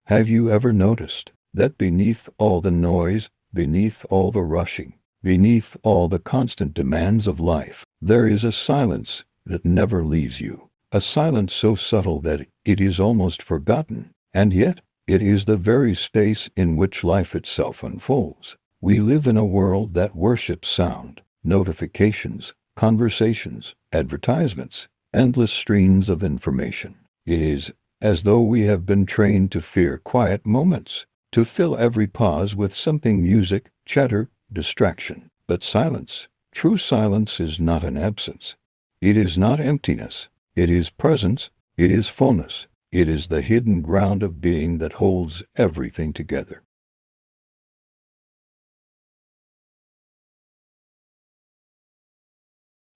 Have you ever noticed that beneath all the noise, beneath all the rushing, beneath all the constant demands of life, there is a silence that never leaves you? A silence so subtle that it is almost forgotten, and yet it is the very space in which life itself unfolds. We live in a world that worships sound, notifications, conversations, advertisements, endless streams of information. It is as though we have been trained to fear quiet moments, to fill every pause with something: music, chatter, distraction. But silence, true silence, is not an absence. It is not emptiness. It is presence. It is fullness. It is the hidden ground of being that holds everything together.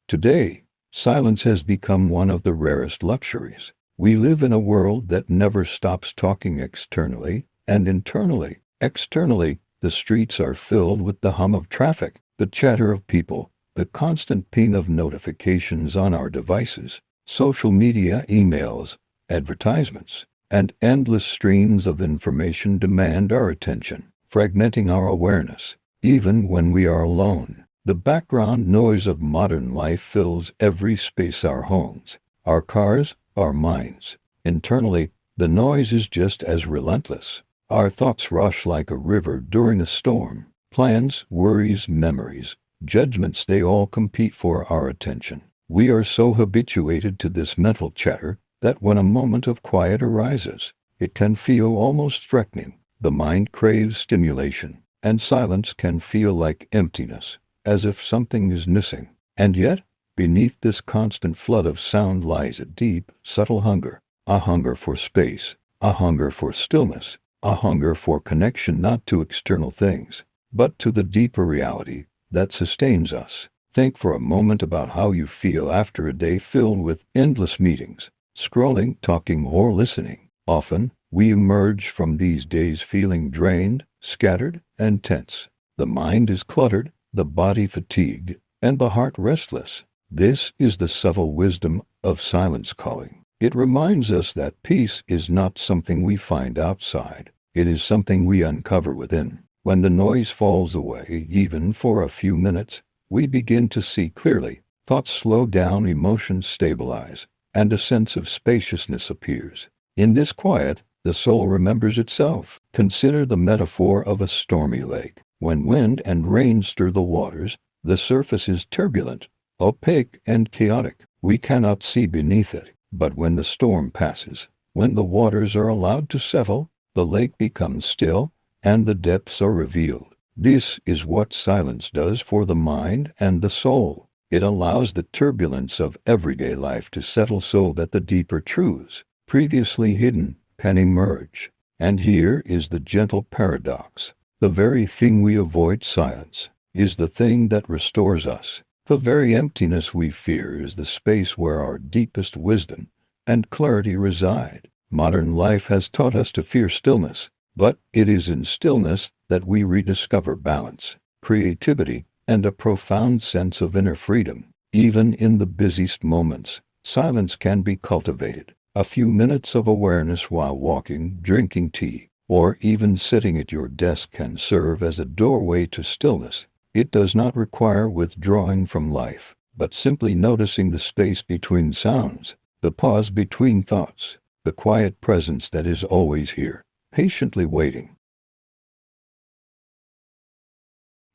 Today, silence has become one of the rarest luxuries. We live in a world that never stops talking externally and internally. Externally, the streets are filled with the hum of traffic, the chatter of people, the constant ping of notifications on our devices, social media, emails, advertisements, and endless streams of information demand our attention, fragmenting our awareness. Even when we are alone, the background noise of modern life fills every space: our homes, our cars, our minds. Internally, the noise is just as relentless. Our thoughts rush like a river during a storm. Plans, worries, memories, judgments, they all compete for our attention. We are so habituated to this mental chatter that when a moment of quiet arises, it can feel almost threatening. The mind craves stimulation, and silence can feel like emptiness, as if something is missing. And yet, beneath this constant flood of sound lies a deep, subtle hunger. A hunger for space, a hunger for stillness, a hunger for connection, not to external things, but to the deeper reality that sustains us. Think for a moment about how you feel after a day filled with endless meetings, scrolling, talking, or listening. Often, we emerge from these days feeling drained, scattered, and tense. The mind is cluttered, the body fatigued, and the heart restless. This is the subtle wisdom of silence calling. It reminds us that peace is not something we find outside. It is something we uncover within. When the noise falls away, even for a few minutes, we begin to see clearly. Thoughts slow down, emotions stabilize, and a sense of spaciousness appears. In this quiet, the soul remembers itself. Consider the metaphor of a stormy lake. When wind and rain stir the waters, the surface is turbulent, opaque, and chaotic. We cannot see beneath it. But when the storm passes, when the waters are allowed to settle, the lake becomes still, and the depths are revealed. This is what silence does for the mind and the soul. It allows the turbulence of everyday life to settle so that the deeper truths, previously hidden, can emerge. And here is the gentle paradox. The very thing we avoid, silence, is the thing that restores us. The very emptiness we fear is the space where our deepest wisdom and clarity reside. Modern life has taught us to fear stillness, but it is in stillness that we rediscover balance, creativity, and a profound sense of inner freedom. Even in the busiest moments, silence can be cultivated. A few minutes of awareness while walking, drinking tea, or even sitting at your desk can serve as a doorway to stillness. It does not require withdrawing from life, but simply noticing the space between sounds, the pause between thoughts, the quiet presence that is always here, patiently waiting.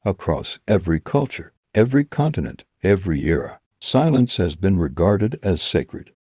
Across every culture, every continent, every era, silence has been regarded as sacred.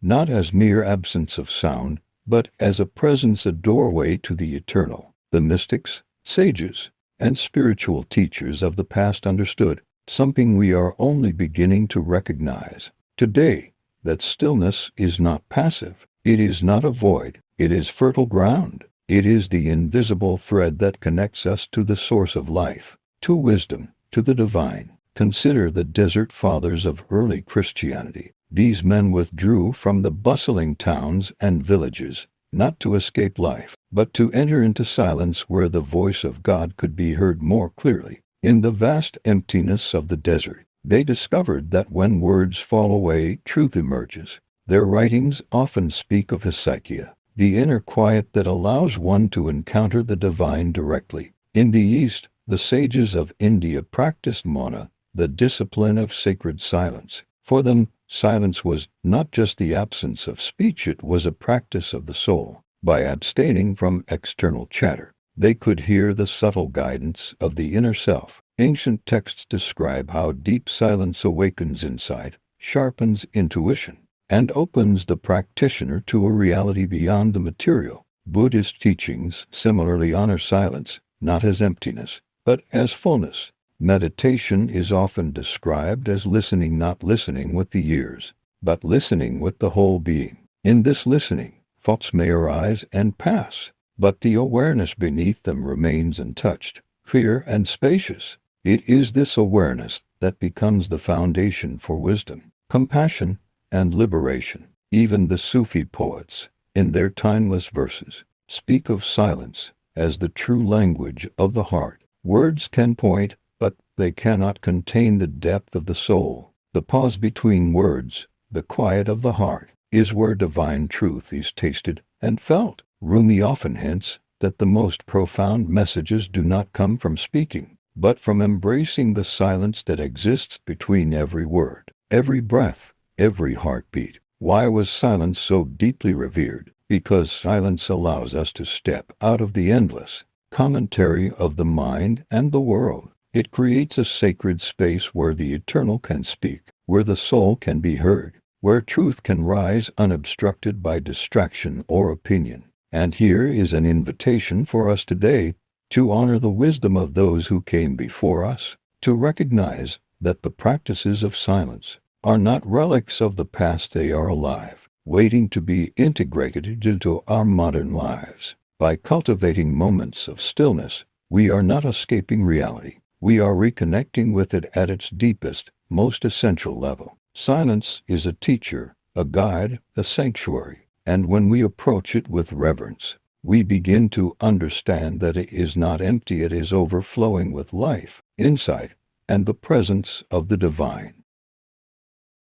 Not as mere absence of sound, but as a presence, a doorway to the eternal. The mystics, sages, and spiritual teachers of the past understood something we are only beginning to recognize today, that stillness is not passive. It is not a void. It is fertile ground. It is the invisible thread that connects us to the source of life, to wisdom, to the divine. Consider the desert fathers of early Christianity. These men withdrew from the bustling towns and villages, not to escape life, but to enter into silence where the voice of God could be heard more clearly. In the vast emptiness of the desert, they discovered that when words fall away, truth emerges. Their writings often speak of Hesychia, the inner quiet that allows one to encounter the divine directly. In the East, the sages of India practiced mauna, the discipline of sacred silence. For them, silence was not just the absence of speech, it was a practice of the soul. By abstaining from external chatter, they could hear the subtle guidance of the inner self. Ancient texts describe how deep silence awakens insight, sharpens intuition, and opens the practitioner to a reality beyond the material. Buddhist teachings similarly honor silence, not as emptiness, but as fullness. Meditation is often described as listening, not listening with the ears, but listening with the whole being. In this listening, thoughts may arise and pass, but the awareness beneath them remains untouched, clear and spacious. It is this awareness that becomes the foundation for wisdom, compassion, and liberation. Even the Sufi poets, in their timeless verses, speak of silence as the true language of the heart. Words can point, but they cannot contain the depth of the soul. The pause between words, the quiet of the heart, is where divine truth is tasted and felt. Rumi often hints that the most profound messages do not come from speaking, but from embracing the silence that exists between every word, every breath, every heartbeat. Why was silence so deeply revered? Because silence allows us to step out of the endless commentary of the mind and the world. It creates a sacred space where the eternal can speak, where the soul can be heard, where truth can rise unobstructed by distraction or opinion. And here is an invitation for us today to honor the wisdom of those who came before us, to recognize that the practices of silence are not relics of the past, they are alive, waiting to be integrated into our modern lives. By cultivating moments of stillness, we are not escaping reality. We are reconnecting with it at its deepest, most essential level. Silence is a teacher, a guide, a sanctuary, and when we approach it with reverence, we begin to understand that it is not empty, it is overflowing with life, insight, and the presence of the divine.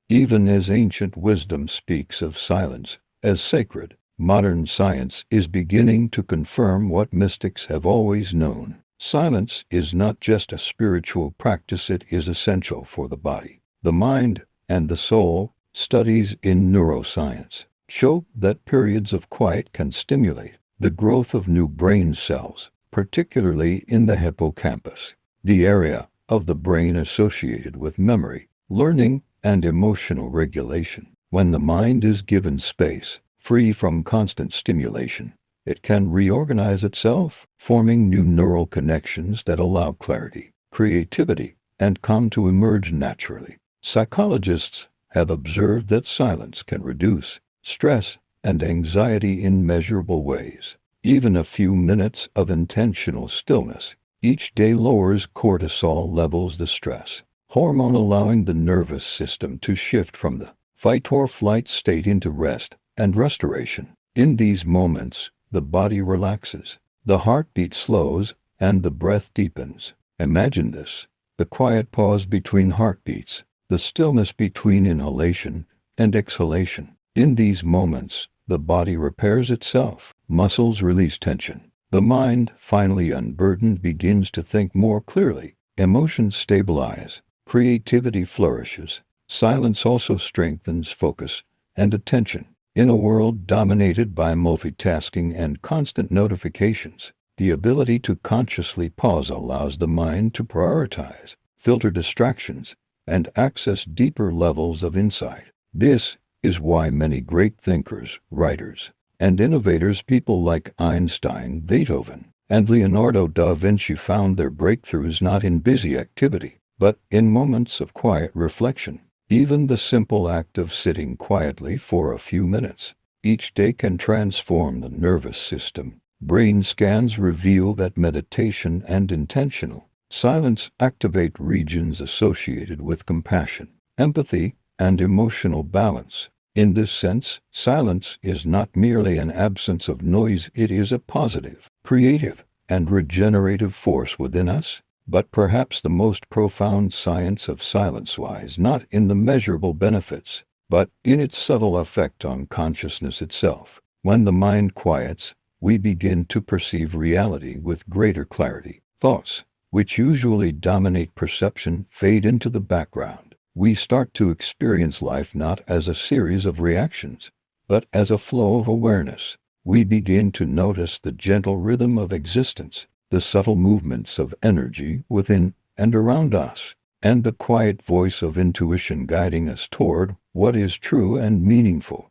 Even as ancient wisdom speaks of silence as sacred, modern science is beginning to confirm what mystics have always known. Silence is not just a spiritual practice, it is essential for the body, the mind, and the soul. Studies in neuroscience show that periods of quiet can stimulate the growth of new brain cells, particularly in the hippocampus, the area of the brain associated with memory, learning, and emotional regulation. When the mind is given space, free from constant stimulation, it can reorganize itself, forming new neural connections that allow clarity, creativity, and calm to emerge naturally. Psychologists have observed that silence can reduce stress and anxiety in measurable ways. Even a few minutes of intentional stillness each day lowers cortisol levels, the stress hormone, allowing the nervous system to shift from the fight or flight state into rest and restoration. In these moments, the body relaxes, the heartbeat slows, and the breath deepens. Imagine this: the quiet pause between heartbeats, the stillness between inhalation and exhalation. In these moments, the body repairs itself, muscles release tension, the mind, finally unburdened, begins to think more clearly, emotions stabilize, creativity flourishes. Silence also strengthens focus and attention. In a world dominated by multitasking and constant notifications, the ability to consciously pause allows the mind to prioritize, filter distractions, and access deeper levels of insight. This is why many great thinkers, writers, and innovators, people like Einstein, Beethoven, and Leonardo da Vinci, found their breakthroughs not in busy activity, but in moments of quiet reflection. Even the simple act of sitting quietly for a few minutes each day can transform the nervous system. Brain scans reveal that meditation and intentional silence activate regions associated with compassion, empathy, and emotional balance. In this sense, silence is not merely an absence of noise, it is a positive, creative, and regenerative force within us. But perhaps the most profound science of silence lies not in the measurable benefits, but in its subtle effect on consciousness itself. When the mind quiets, we begin to perceive reality with greater clarity. Thoughts, which usually dominate perception, fade into the background. We start to experience life not as a series of reactions, but as a flow of awareness. We begin to notice the gentle rhythm of existence, the subtle movements of energy within and around us, and the quiet voice of intuition guiding us toward what is true and meaningful.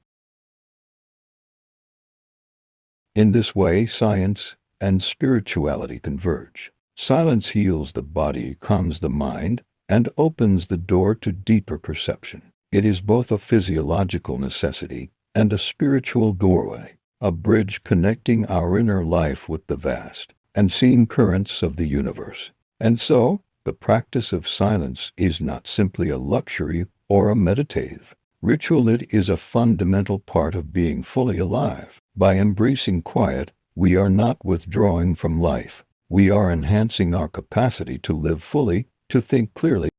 In this way, science and spirituality converge. Silence heals the body, calms the mind, and opens the door to deeper perception. It is both a physiological necessity and a spiritual doorway, a bridge connecting our inner life with the vast, unseen currents of the universe. And so, the practice of silence is not simply a luxury or a meditative ritual, it is a fundamental part of being fully alive. By embracing quiet, we are not withdrawing from life. We are enhancing our capacity to live fully, to think clearly.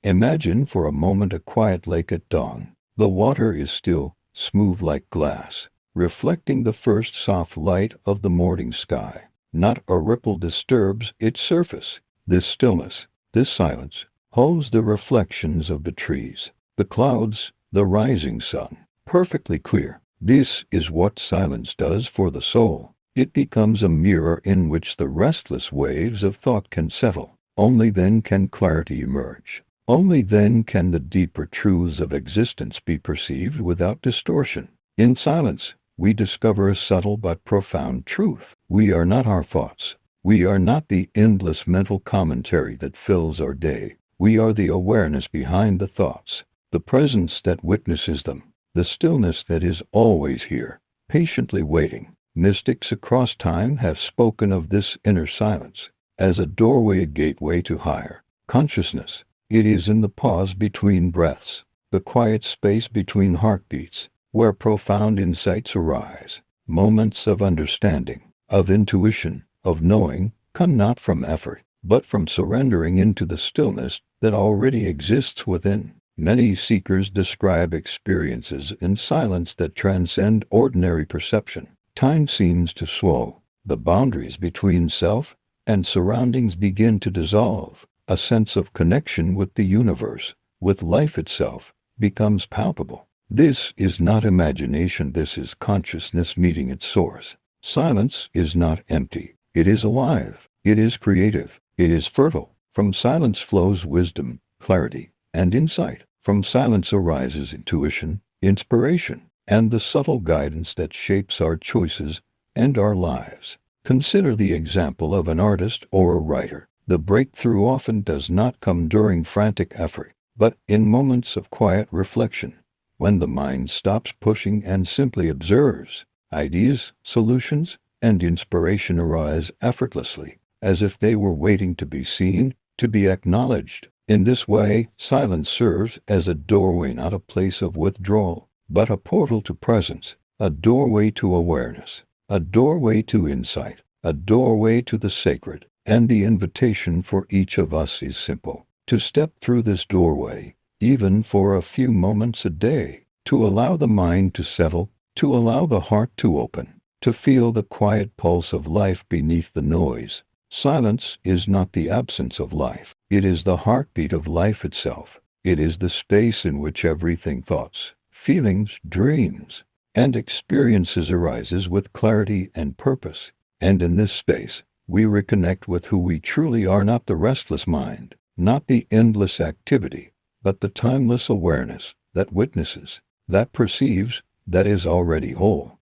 Imagine for a moment a quiet lake at dawn. The water is still, smooth like glass, reflecting the first soft light of the morning sky. Not a ripple disturbs its surface. This stillness, this silence, holds the reflections of the trees, the clouds, the rising sun, perfectly clear. This is what silence does for the soul. It becomes a mirror in which the restless waves of thought can settle. Only then can clarity emerge. Only then can the deeper truths of existence be perceived without distortion. In silence, we discover a subtle but profound truth. We are not our thoughts. We are not the endless mental commentary that fills our day. We are the awareness behind the thoughts, the presence that witnesses them, the stillness that is always here, patiently waiting. Mystics across time have spoken of this inner silence as a doorway, a gateway to higher consciousness. It is in the pause between breaths, the quiet space between heartbeats, where profound insights arise. Moments of understanding, of intuition, of knowing, come not from effort, but from surrendering into the stillness that already exists within. Many seekers describe experiences in silence that transcend ordinary perception. Time seems to slow. The boundaries between self and surroundings begin to dissolve. A sense of connection with the universe, with life itself, becomes palpable. This is not imagination, this is consciousness meeting its source. Silence is not empty. It is alive. It is creative. It is fertile. From silence flows wisdom, clarity, and insight. From silence arises intuition, inspiration, and the subtle guidance that shapes our choices and our lives. Consider the example of an artist or a writer. The breakthrough often does not come during frantic effort, but in moments of quiet reflection, when the mind stops pushing and simply observes. Ideas, solutions, and inspiration arise effortlessly, as if they were waiting to be seen, to be acknowledged. In this way, silence serves as a doorway, not a place of withdrawal, but a portal to presence, a doorway to awareness, a doorway to insight, a doorway to the sacred. And the invitation for each of us is simple: to step through this doorway, even for a few moments a day, to allow the mind to settle, to allow the heart to open, to feel the quiet pulse of life beneath the noise. Silence is not the absence of life. It is the heartbeat of life itself. It is the space in which everything, thoughts, feelings, dreams, and experiences arises with clarity and purpose. And in this space, we reconnect with who we truly are, not the restless mind, not the endless activity, but the timeless awareness that witnesses, that perceives, that is already whole.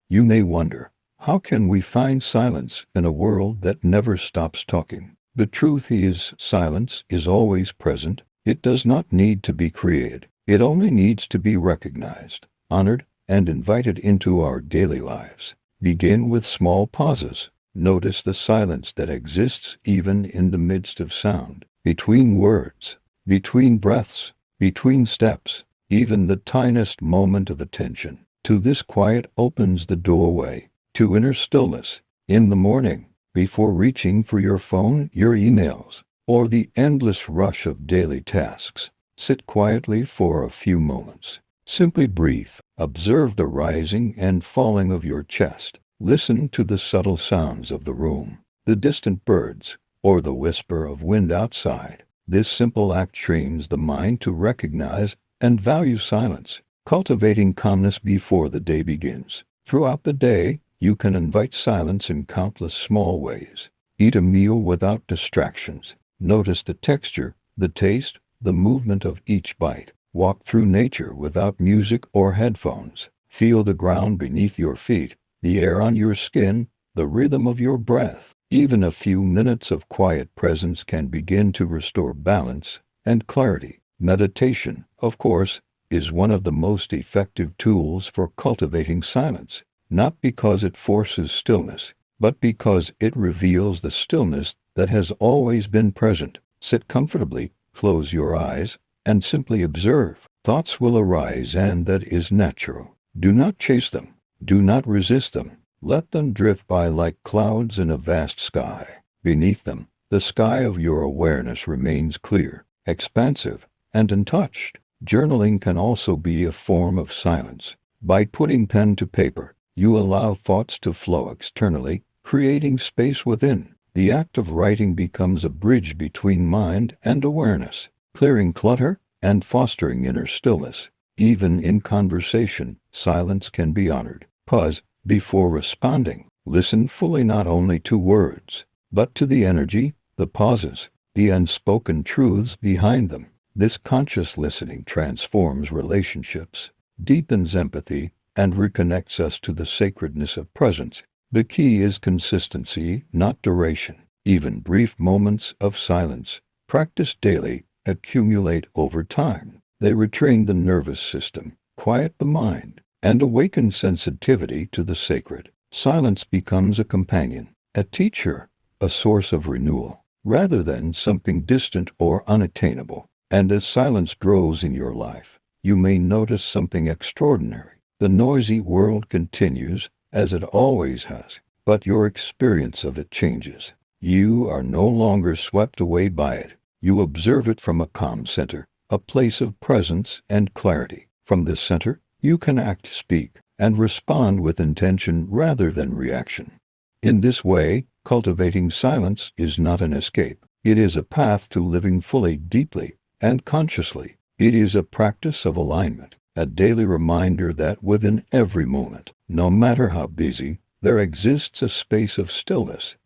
You may wonder, how can we find silence in a world that never stops talking? The truth is, silence is always present. It does not need to be created. It only needs to be recognized, honored, and invited into our daily lives. Begin with small pauses. Notice the silence that exists even in the midst of sound, between words, between breaths, between steps. Even the tiniest moment of attention to this quiet opens the doorway to inner stillness. In the morning, before reaching for your phone, your emails, or the endless rush of daily tasks, Sit quietly for a few moments. Simply breathe. Observe the rising and falling of your chest. Listen to the subtle sounds of the room, the distant birds, or the whisper of wind outside. This simple act trains the mind to recognize and value silence, cultivating calmness before the day begins. Throughout the day, you can invite silence in countless small ways. Eat a meal without distractions. Notice the texture, the taste, the movement of each bite. Walk through nature without music or headphones. Feel the ground beneath your feet, the air on your skin, the rhythm of your breath. Even a few minutes of quiet presence can begin to restore balance and clarity. Meditation, of course, is one of the most effective tools for cultivating silence, not because it forces stillness, but because it reveals the stillness that has always been present. Sit comfortably, close your eyes, and simply observe. Thoughts will arise, and that is natural. Do not chase them. Do not resist them. Let them drift by like clouds in a vast sky. Beneath them, the sky of your awareness remains clear, expansive, and untouched. Journaling can also be a form of silence. By putting pen to paper, you allow thoughts to flow externally, creating space within. The act of writing becomes a bridge between mind and awareness, clearing clutter and fostering inner stillness. Even in conversation, silence can be honored. Pause before responding. Listen fully not only to words, but to the energy, the pauses, the unspoken truths behind them. This conscious listening transforms relationships, deepens empathy, and reconnects us to the sacredness of presence. The key is consistency, not duration. Even brief moments of silence, practiced daily, accumulate over time. They retrain the nervous system, quiet the mind, and awaken sensitivity to the sacred. Silence becomes a companion, a teacher, a source of renewal, rather than something distant or unattainable. And as silence grows in your life, you may notice something extraordinary. The noisy world continues, as it always has, but your experience of it changes. You are no longer swept away by it. You observe it from a calm center, a place of presence and clarity. From this center, you can act, speak, and respond with intention rather than reaction. In this way, cultivating silence is not an escape. It is a path to living fully, deeply, and consciously. It is a practice of alignment, a daily reminder that within every moment, no matter how busy, there exists a space of stillness.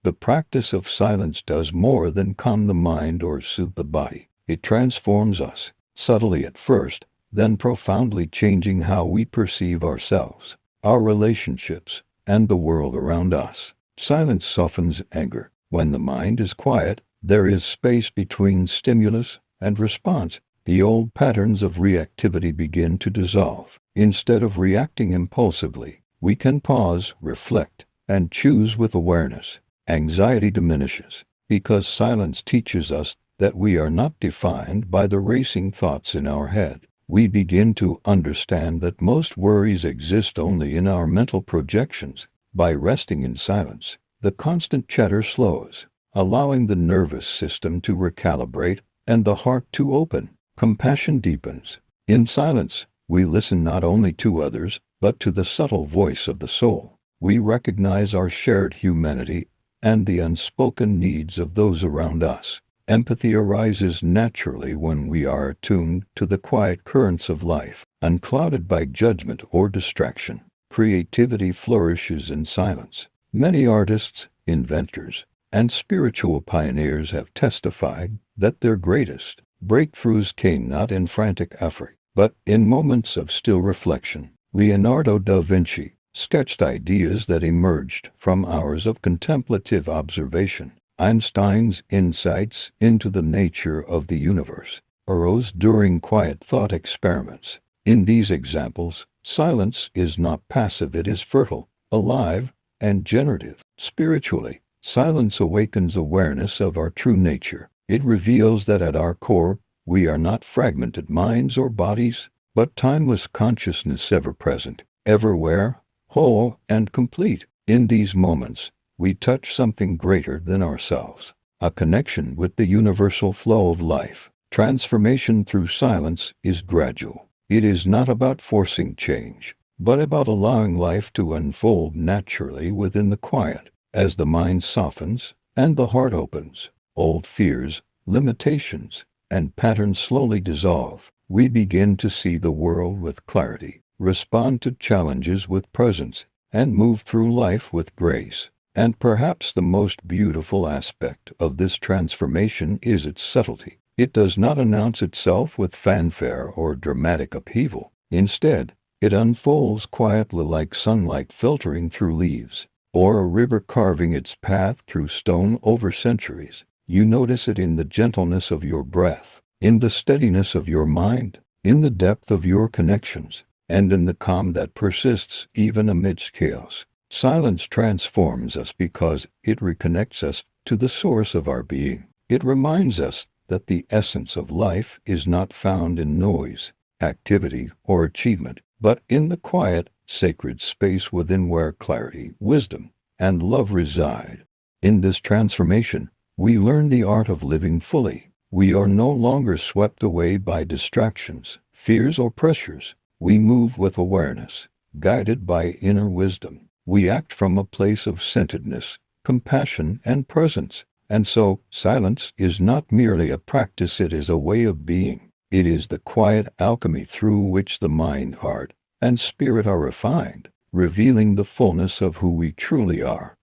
The practice of silence does more than calm the mind or soothe the body. It transforms us, subtly at first, then profoundly changing how we perceive ourselves, our relationships, and the world around us. Silence softens anger. When the mind is quiet, there is space between stimulus and response. The old patterns of reactivity begin to dissolve. Instead of reacting impulsively, we can pause, reflect, and choose with awareness. Anxiety diminishes because silence teaches us that we are not defined by the racing thoughts in our head. We begin to understand that most worries exist only in our mental projections. By resting in silence, the constant chatter slows, allowing the nervous system to recalibrate and the heart to open. Compassion deepens. In silence, we listen not only to others, but to the subtle voice of the soul. We recognize our shared humanity and the unspoken needs of those around us. Empathy arises naturally when we are attuned to the quiet currents of life, unclouded by judgment or distraction. Creativity flourishes in silence. Many artists, inventors, and spiritual pioneers have testified that their greatest breakthroughs came not in frantic effort, but in moments of still reflection. Leonardo da Vinci sketched ideas that emerged from hours of contemplative observation. Einstein's insights into the nature of the universe arose during quiet thought experiments. In these examples, silence is not passive, it is fertile, alive, and generative. Spiritually, silence awakens awareness of our true nature. It reveals that at our core, we are not fragmented minds or bodies, but timeless consciousness ever present, everywhere, whole and complete. In these moments, we touch something greater than ourselves. a connection with the universal flow of life. Transformation through silence is gradual. It is not about forcing change, but about allowing life to unfold naturally within the quiet. As the mind softens and the heart opens, old fears, limitations, and patterns slowly dissolve. We begin to see the world with clarity, respond to challenges with presence, and move through life with grace. And perhaps the most beautiful aspect of this transformation is its subtlety. It does not announce itself with fanfare or dramatic upheaval. Instead, it unfolds quietly like sunlight filtering through leaves, or a river carving its path through stone over centuries. You notice it in the gentleness of your breath, in the steadiness of your mind, in the depth of your connections, and in the calm that persists even amidst chaos. Silence transforms us because it reconnects us to the source of our being. It reminds us that the essence of life is not found in noise, activity, or achievement, but in the quiet, sacred space within where clarity, wisdom, and love reside. In this transformation, we learn the art of living fully. We are no longer swept away by distractions, fears, or pressures. We move with awareness, guided by inner wisdom. We act from a place of centeredness, compassion, and presence. And so, silence is not merely a practice, it is a way of being. It is the quiet alchemy through which the mind, heart, and spirit are refined, revealing the fullness of who we truly are.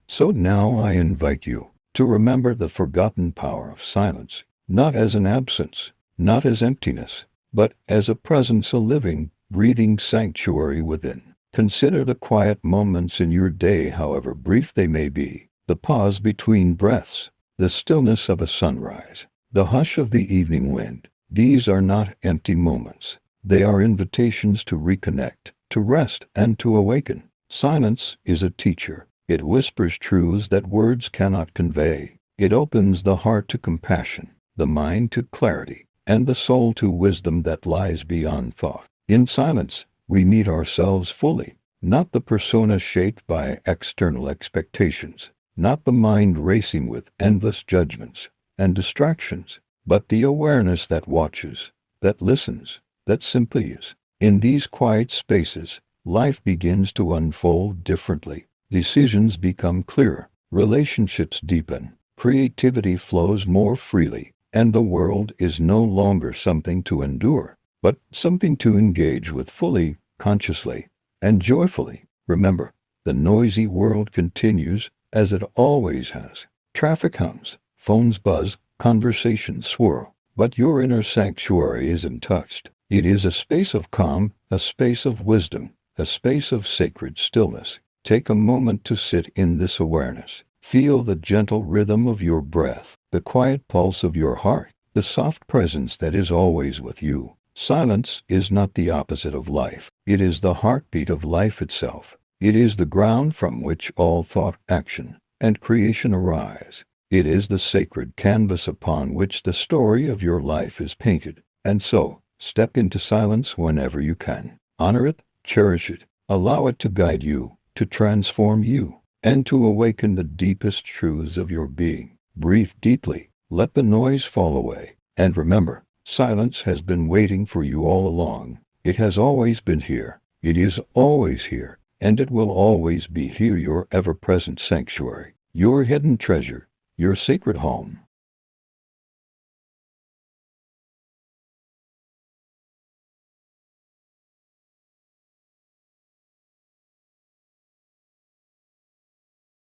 So now I invite you to remember the forgotten power of silence, not as an absence, not as emptiness, but as a presence, a living, breathing sanctuary within. Consider the quiet moments in your day, however brief they may be, the pause between breaths, the stillness of a sunrise, the hush of the evening wind. These are not empty moments. They are invitations to reconnect, to rest, and to awaken. Silence is a teacher. It whispers truths that words cannot convey. It opens the heart to compassion, the mind to clarity, and the soul to wisdom that lies beyond thought. In silence, we meet ourselves fully, not the persona shaped by external expectations, not the mind racing with endless judgments and distractions, but the awareness that watches, that listens, that simply is. In these quiet spaces, life begins to unfold differently. Decisions become clearer, relationships deepen, creativity flows more freely, and the world is no longer something to endure, but something to engage with fully, consciously, and joyfully. Remember, the noisy world continues as it always has. Traffic hums, phones buzz, conversations swirl, but your inner sanctuary is untouched. It is a space of calm, a space of wisdom, a space of sacred stillness. Take a moment to sit in this awareness. Feel the gentle rhythm of your breath, the quiet pulse of your heart, the soft presence that is always with you. Silence is not the opposite of life. It is the heartbeat of life itself. It is the ground from which all thought, action, and creation arise. It is the sacred canvas upon which the story of your life is painted. And so, step into silence whenever you can. Honor it, cherish it, allow it to guide you, to transform you, and to awaken the deepest truths of your being. Breathe deeply, let the noise fall away, and remember, silence has been waiting for you all along. It has always been here. It is always here, and it will always be here, your ever-present sanctuary, your hidden treasure, your sacred home.